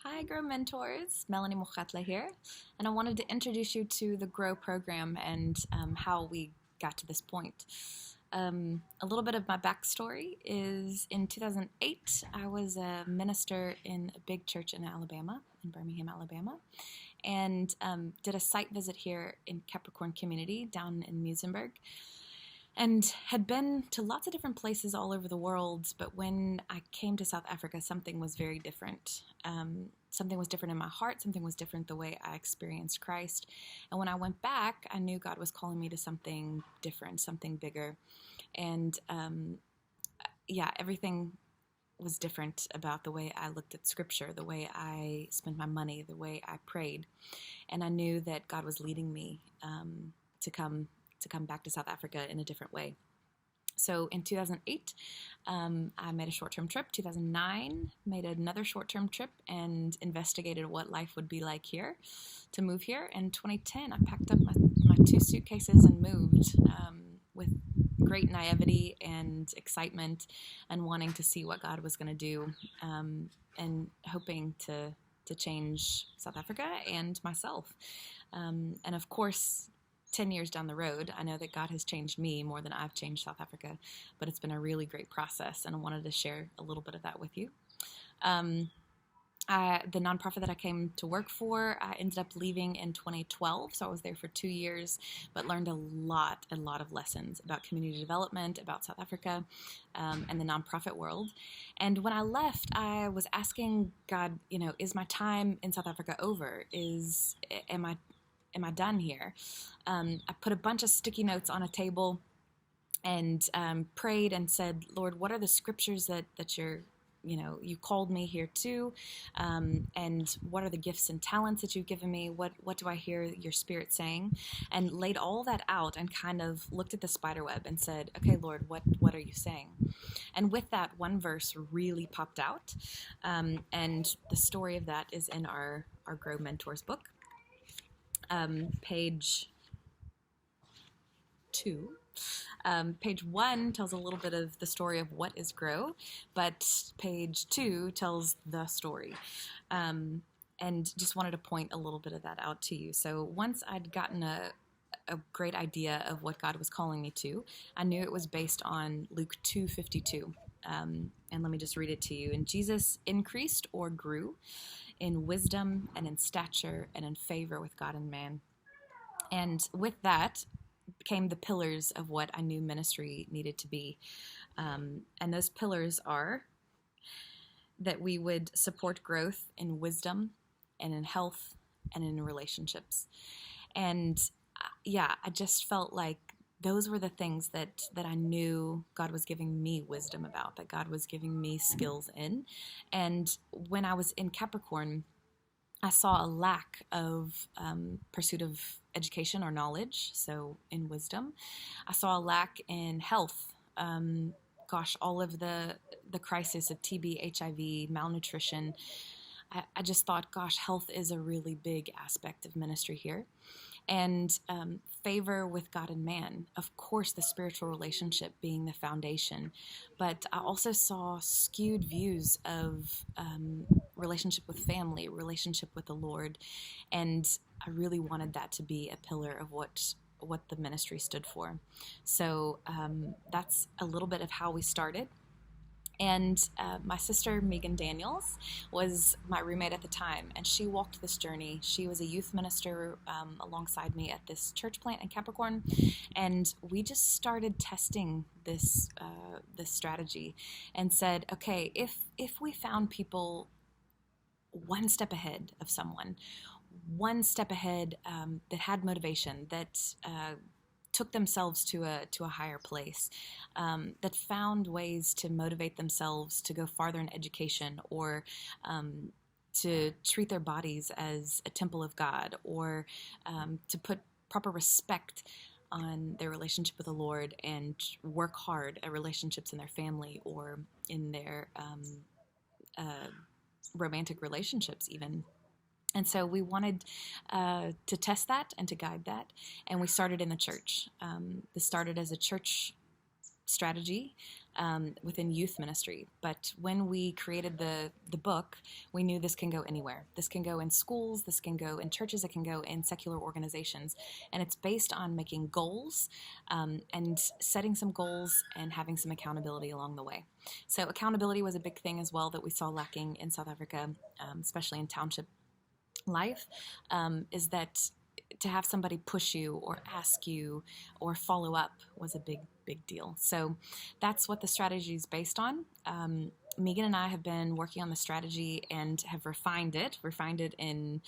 Hi, Grow Mentors. Melanie Mokhatla here, and I wanted to introduce you to the Grow program and how we got to this point. A little bit of my backstory is in 2008, I was a minister in a big church in Alabama, in Birmingham, Alabama, and did a site visit here in Capricorn Community down in Muizenberg, and had been to lots of different places all over the world. But when I came to South Africa, something was very different. Something was different in my heart. Something was different the way I experienced Christ. And when I went back, I knew God was calling me to something different, something bigger. And everything was different about the way I looked at Scripture, the way I spent my money, the way I prayed. And I knew that God was leading me to come back to South Africa in a different way. So in 2008, I made a short-term trip. 2009, made another short-term trip and investigated what life would be like here, to move here. In 2010, I packed up my two suitcases and moved with great naivety and excitement and wanting to see what God was going to do and hoping to change South Africa and myself. And of course, 10 years down the road, I know that God has changed me more than I've changed South Africa, but it's been a really great process, and I wanted to share a little bit of that with you. The nonprofit that I came to work for, I ended up leaving in 2012, so I was there for 2 years, but learned a lot of lessons about community development, about South Africa, and the nonprofit world. And when I left, I was asking God, is my time in South Africa over? Am I done here? I put a bunch of sticky notes on a table and prayed and said, Lord, what are the scriptures that you called me here to? And what are the gifts and talents that you've given me? What do I hear your Spirit saying? And laid all that out and kind of looked at the spider web and said, okay, Lord, what are you saying? And with that, one verse really popped out. And the story of that is in our Grow Mentors book. Page 2. Page 1 tells a little bit of the story of what is Grow, but page 2 tells the story. And just wanted to point a little bit of that out to you. So once I'd gotten a great idea of what God was calling me to, I knew it was based on Luke 2:52. And let me just read it to you. And Jesus increased or grew in wisdom and in stature and in favor with God and man. And with that came the pillars of what I knew ministry needed to be. And those pillars are that we would support growth in wisdom and in health and in relationships. And I just felt like those were the things that I knew God was giving me wisdom about, that God was giving me skills in. And when I was in Capricorn, I saw a lack of pursuit of education or knowledge, so in wisdom. I saw a lack in health. All of the crisis of TB, HIV, malnutrition. I just thought, health is a really big aspect of ministry here. And favor with God and man, of course, the spiritual relationship being the foundation. But I also saw skewed views of relationship with family, relationship with the Lord. And I really wanted that to be a pillar of what the ministry stood for. So that's a little bit of how we started. And my sister, Megan Daniels, was my roommate at the time, and she walked this journey. She was a youth minister alongside me at this church plant in Capricorn, and we just started testing this strategy and said, okay, if we found people one step ahead of someone, one step ahead that had motivation, that took themselves to a higher place, that found ways to motivate themselves to go farther in education, or to treat their bodies as a temple of God, or to put proper respect on their relationship with the Lord and work hard at relationships in their family or in their romantic relationships even. And so we wanted to test that and to guide that. And we started in the church. This started as a church strategy within youth ministry. But when we created the book, we knew this can go anywhere. This can go in schools, this can go in churches, it can go in secular organizations. And it's based on making goals and setting some goals and having some accountability along the way. So accountability was a big thing as well that we saw lacking in South Africa, especially in township life, is that to have somebody push you or ask you or follow up was a big deal. So that's what the strategy is based on. Megan and I have been working on the strategy and have refined it in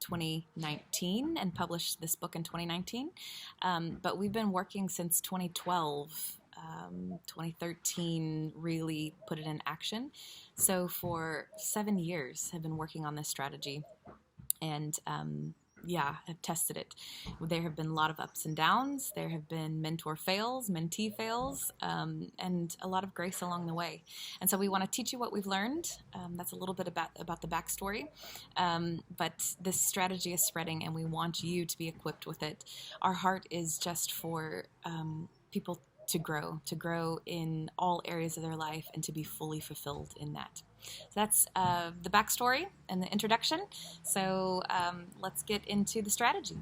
2019 and published this book in 2019. But we've been working since 2012. 2013 really put it in action. So for 7 years have been working on this strategy and have tested it. There have been a lot of ups and downs. There have been mentor fails, mentee fails, and a lot of grace along the way. And so we want to teach you what we've learned. That's a little bit about the backstory. But this strategy is spreading, and we want you to be equipped with it. Our heart is just for people to grow in all areas of their life and to be fully fulfilled in that. So that's the backstory and the introduction. So let's get into the strategy.